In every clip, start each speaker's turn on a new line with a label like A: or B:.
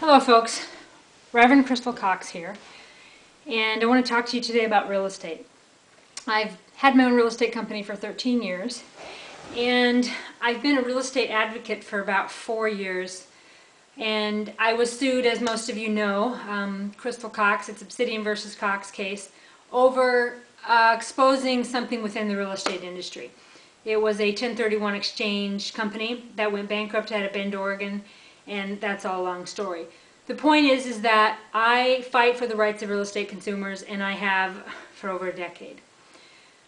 A: Hello folks, Reverend Crystal Cox here, and I want to talk to you today about real estate. I've had my own real estate company for 13 years, and I've been a real estate advocate for about 4 years, and I was sued, as most of you know, Crystal Cox, it's Obsidian versus Cox case, over exposing something within the real estate industry. It was a 1031 exchange company that went bankrupt out of Bend, Oregon, and that's all a long story. The point is that I fight for the rights of real estate consumers, and I have for over a decade.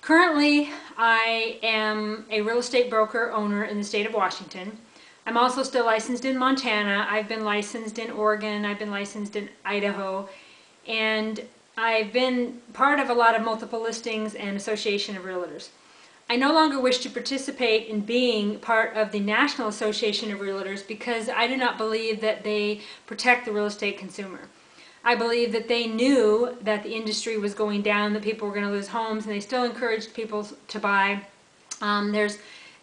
A: Currently, I am a real estate broker owner in the state of Washington. I'm also still licensed in Montana. I've been licensed in Oregon. I've been licensed in Idaho. And I've been part of a lot of multiple listings and association of realtors. I no longer wish to participate in being part of the National Association of Realtors because I do not believe that they protect the real estate consumer. I believe that they knew that the industry was going down, that people were going to lose homes, and they still encouraged people to buy. There's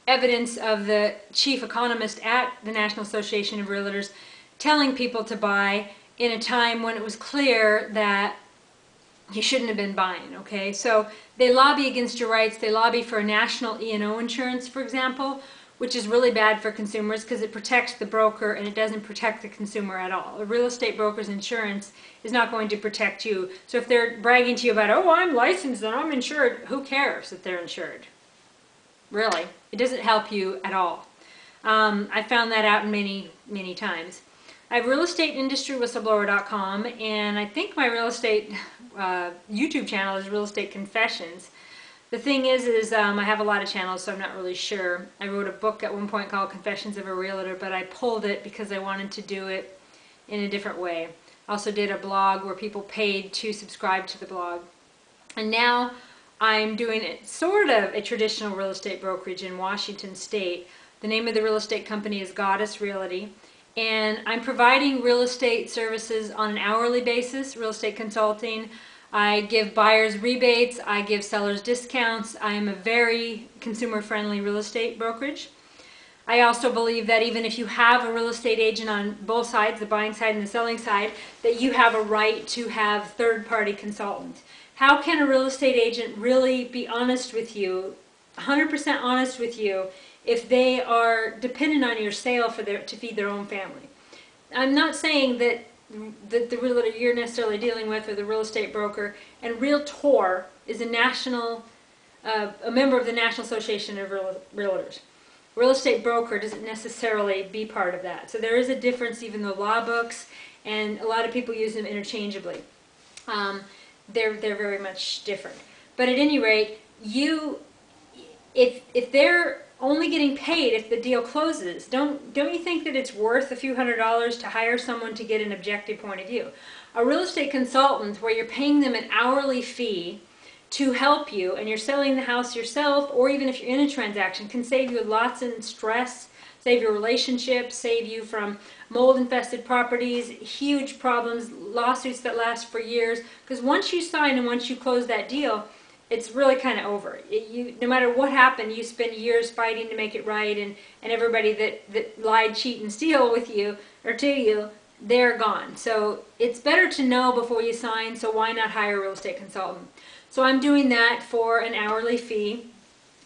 A: evidence of the chief economist at the National Association of Realtors telling people to buy in a time when it was clear that you shouldn't have been buying, okay? So they lobby against your rights. They lobby for a national E&O insurance, for example, which is really bad for consumers because it protects the broker and it doesn't protect the consumer at all. A real estate broker's insurance is not going to protect you. So if they're bragging to you about, oh, I'm licensed and I'm insured, who cares that they're insured? Really, it doesn't help you at all. I found that out many, many times. I have realestateindustrywhistleblower.com, and I think my real estate YouTube channel is Real Estate Confessions. The thing is I have a lot of channels, so I'm not really sure. I wrote a book at one point called Confessions of a Realtor, but I pulled it because I wanted to do it in a different way. I also did a blog where people paid to subscribe to the blog. And now I'm doing it sort of a traditional real estate brokerage in Washington State. The name of the real estate company is Goddess Realty. And I'm providing real estate services on an hourly basis, real estate consulting. I give buyers rebates, I give sellers discounts. I am a very consumer-friendly real estate brokerage. I also believe that even if you have a real estate agent on both sides, the buying side and the selling side, that you have a right to have third-party consultants. How can a real estate agent really be honest with you, 100% honest with you, if they are dependent on your sale to feed their own family? I'm not saying that the realtor you're necessarily dealing with or the real estate broker, and Realtor is a member of the National Association of Realtors. Real estate broker doesn't necessarily be part of that. So there is a difference, even though law books and a lot of people use them interchangeably. They're very much different. But at any rate, if they're only getting paid if the deal closes, don't you think that it's worth a few $100s to hire someone to get an objective point of view? A real estate consultant, where you're paying them an hourly fee to help you and you're selling the house yourself, or even if you're in a transaction, can save you lots of stress, save your relationships, save you from mold-infested properties, huge problems, lawsuits that last for years. Because once you sign and once you close that deal, it's really kind of over. No matter what happened, you spend years fighting to make it right, and everybody that lied, cheat, and steal with you or to you, they're gone. So it's better to know before you sign, so why not hire a real estate consultant? So I'm doing that for an hourly fee,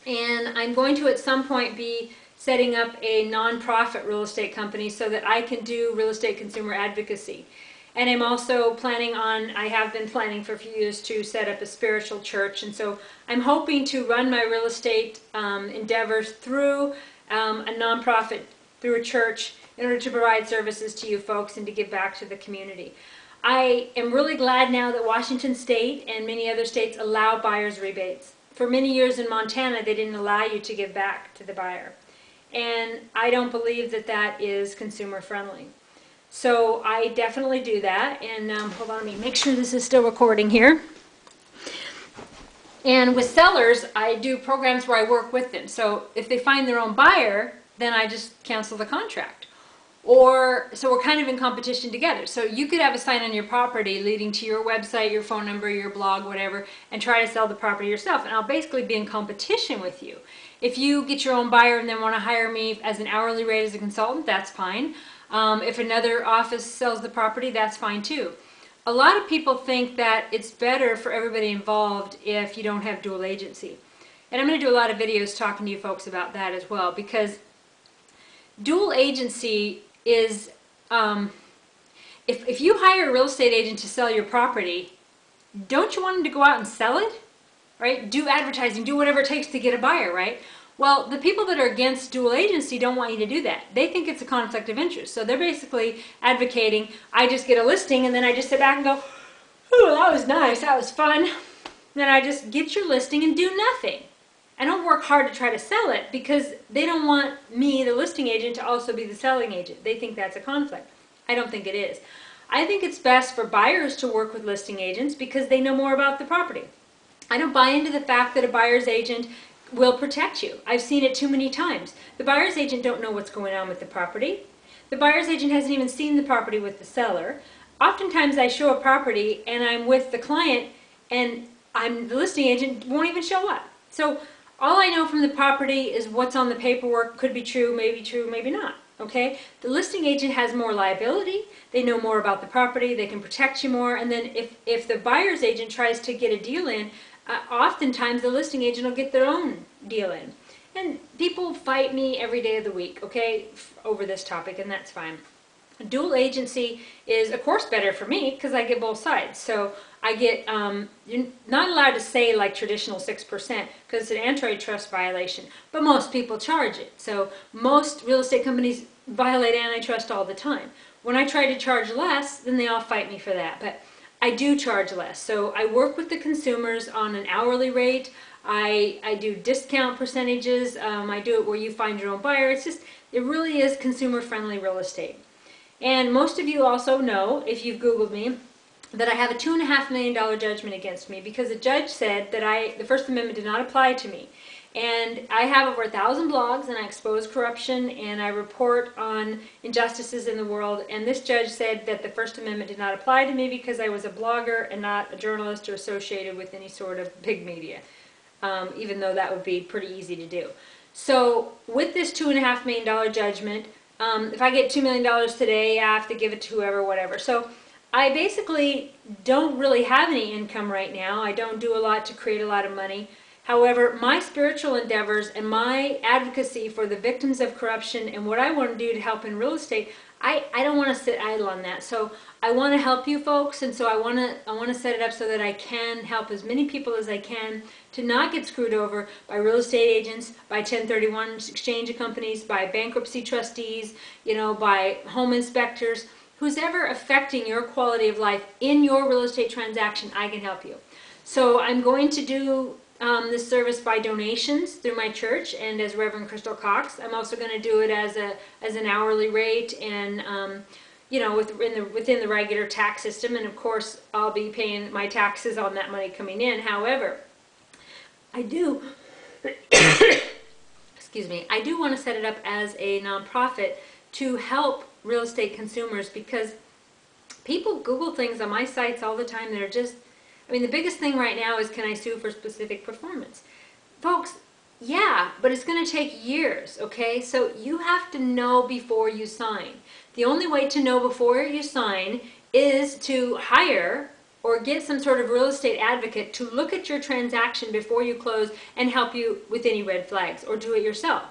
A: and I'm going to at some point be setting up a non-profit real estate company so that I can do real estate consumer advocacy. And I'm also I have been planning for a few years to set up a spiritual church. And so I'm hoping to run my real estate endeavors through a nonprofit, through a church, in order to provide services to you folks and to give back to the community. I am really glad now that Washington State and many other states allow buyer's rebates. For many years in Montana, they didn't allow you to give back to the buyer. And I don't believe that that is consumer friendly. So I definitely do that, and hold on, let me make sure this is still recording here. And with sellers, I do programs where I work with them. So if they find their own buyer, then I just cancel the contract. So we're kind of in competition together. So you could have a sign on your property leading to your website, your phone number, your blog, whatever, and try to sell the property yourself. And I'll basically be in competition with you. If you get your own buyer and then want to hire me as an hourly rate as a consultant, that's fine. If another office sells the property, that's fine too. A lot of people think that it's better for everybody involved if you don't have dual agency. And I'm going to do a lot of videos talking to you folks about that as well, because dual agency is, if you hire a real estate agent to sell your property, don't you want him to go out and sell it? Right? Do advertising, do whatever it takes to get a buyer, right? Well, the people that are against dual agency don't want you to do that. They think it's a conflict of interest. So they're basically advocating, I just get a listing and then I just sit back and go, oh, that was nice, that was fun. Then I just get your listing and do nothing. I don't work hard to try to sell it because they don't want me, the listing agent, to also be the selling agent. They think that's a conflict. I don't think it is. I think it's best for buyers to work with listing agents because they know more about the property. I don't buy into the fact that a buyer's agent will protect you. I've seen it too many times. The buyer's agent don't know what's going on with the property. The buyer's agent hasn't even seen the property with the seller. Oftentimes I show a property and I'm with the client and the listing agent won't even show up. So all I know from the property is what's on the paperwork. Could be true, maybe not. Okay? The listing agent has more liability. They know more about the property. They can protect you more. And then if the buyer's agent tries to get a deal in, oftentimes the listing agent will get their own deal in. And people fight me every day of the week, okay, over this topic, and that's fine. Dual agency is, of course, better for me because I get both sides. So I get, you're not allowed to say like traditional 6% because it's an antitrust violation, but most people charge it. So most real estate companies violate antitrust all the time. When I try to charge less, then they all fight me for that. But I do charge less. So I work with the consumers on an hourly rate. I do discount percentages. I do it where you find your own buyer. It's just, it really is consumer-friendly real estate. And most of you also know, if you've Googled me, that I have a $2.5 million judgment against me because a judge said that the First Amendment did not apply to me. And I have over 1,000 blogs and I expose corruption and I report on injustices in the world. And this judge said that the First Amendment did not apply to me because I was a blogger and not a journalist or associated with any sort of big media, even though that would be pretty easy to do. So with this $2.5 million judgment, if I get $2 million today, I have to give it to whoever, whatever. So I basically don't really have any income right now. I don't do a lot to create a lot of money. However, my spiritual endeavors and my advocacy for the victims of corruption and what I want to do to help in real estate, I don't want to sit idle on that. So I want to help you folks, and so I want to set it up so that I can help as many people as I can to not get screwed over by real estate agents, by 1031 exchange companies, by bankruptcy trustees, by home inspectors. Who's ever affecting your quality of life in your real estate transaction, I can help you. So I'm going to do this service by donations through my church and as Reverend Crystal Cox. I'm also going to do it as an hourly rate and within the regular tax system, and of course I'll be paying my taxes on that money coming in. However, I do excuse me, I do want to set it up as a nonprofit to help real estate consumers because people Google things on my sites all the time that are just, the biggest thing right now is, can I sue for specific performance? Folks, yeah, but it's going to take years, okay? So you have to know before you sign. The only way to know before you sign is to hire or get some sort of real estate advocate to look at your transaction before you close and help you with any red flags, or do it yourself.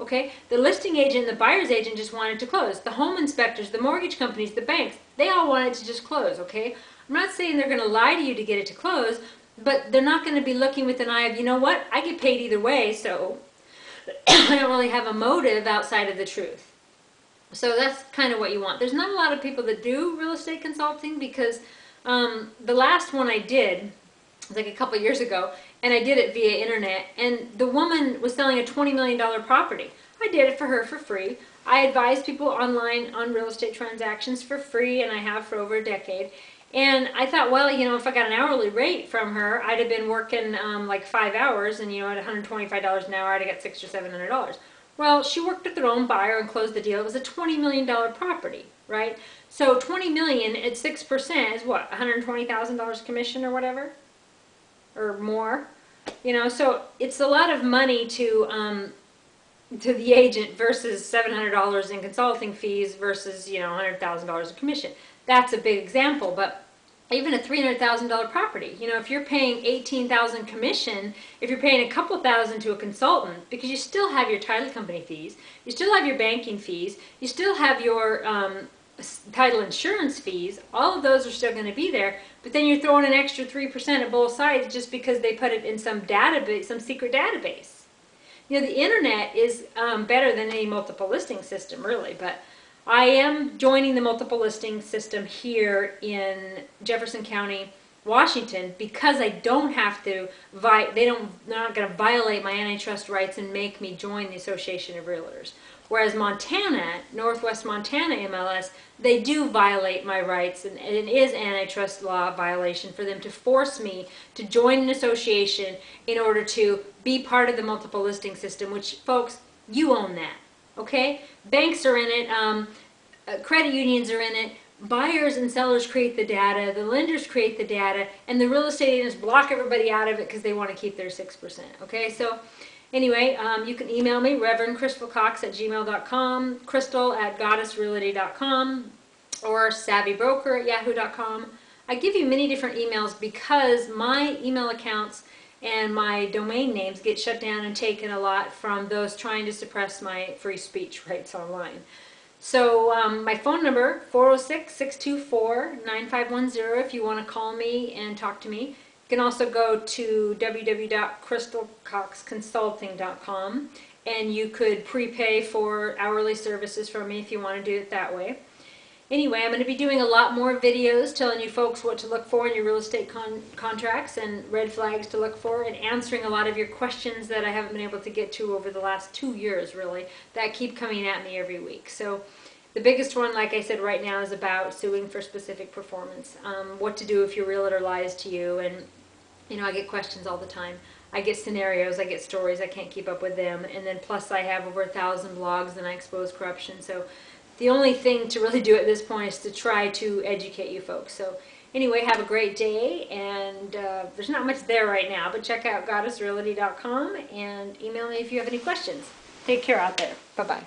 A: Okay? The listing agent and the buyer's agent just wanted to close. The home inspectors, the mortgage companies, the banks, they all wanted to just close, okay? I'm not saying they're going to lie to you to get it to close, but they're not going to be looking with an eye of, you know what, I get paid either way, so I don't really have a motive outside of the truth. So that's kind of what you want. There's not a lot of people that do real estate consulting because the last one I did was like a couple years ago, and I did it via internet, and the woman was selling a $20 million property. I did it for her for free. I advise people online on real estate transactions for free, and I have for over a decade. And I thought, well, if I got an hourly rate from her, I'd have been working like 5 hours, and at $125 an hour, I'd have got $600 or $700. Well, she worked with her own buyer and closed the deal. It was a $20 million property, right? So $20 million at 6% is what, $120,000 commission or whatever, or more. So it's a lot of money to to the agent versus $700 in consulting fees versus, you know, $100,000 in commission. That's a big example, but even a $300,000 property, you know, if you're paying $18,000 commission, if you're paying a couple thousand to a consultant, because you still have your title company fees, you still have your banking fees, you still have your title insurance fees, all of those are still going to be there, but then you're throwing an extra 3% at both sides just because they put it in some database, some secret database. You know, the internet is better than any multiple listing system, really, but I am joining the multiple listing system here in Jefferson County, Washington, because I don't have to, they're not going to violate my antitrust rights and make me join the Association of Realtors. Whereas Montana, Northwest Montana MLS, they do violate my rights, and it is antitrust law violation for them to force me to join an association in order to be part of the multiple listing system, which, folks, you own that, okay? Banks are in it, credit unions are in it, buyers and sellers create the data, the lenders create the data, and the real estate agents block everybody out of it because they want to keep their 6%, okay? So anyway, you can email me, reverendcrystalcox@gmail.com, crystal@goddessrealty.com, or savvybroker@yahoo.com. I give you many different emails because my email accounts and my domain names get shut down and taken a lot from those trying to suppress my free speech rights online. So my phone number, 406-624-9510, if you want to call me and talk to me. You can also go to www.crystalcoxconsulting.com, and you could prepay for hourly services from me if you want to do it that way. Anyway, I'm going to be doing a lot more videos telling you folks what to look for in your real estate contracts and red flags to look for, and answering a lot of your questions that I haven't been able to get to over the last 2 years, really, that keep coming at me every week. So the biggest one, like I said, right now is about suing for specific performance. What to do if your realtor lies to you, and you know, I get questions all the time. I get scenarios, I get stories, I can't keep up with them, and then plus I have over 1,000 blogs and I expose corruption. So the only thing to really do at this point is to try to educate you folks. So anyway, have a great day, and there's not much there right now, but check out goddessrealty.com and email me if you have any questions. Take care out there. Bye-bye.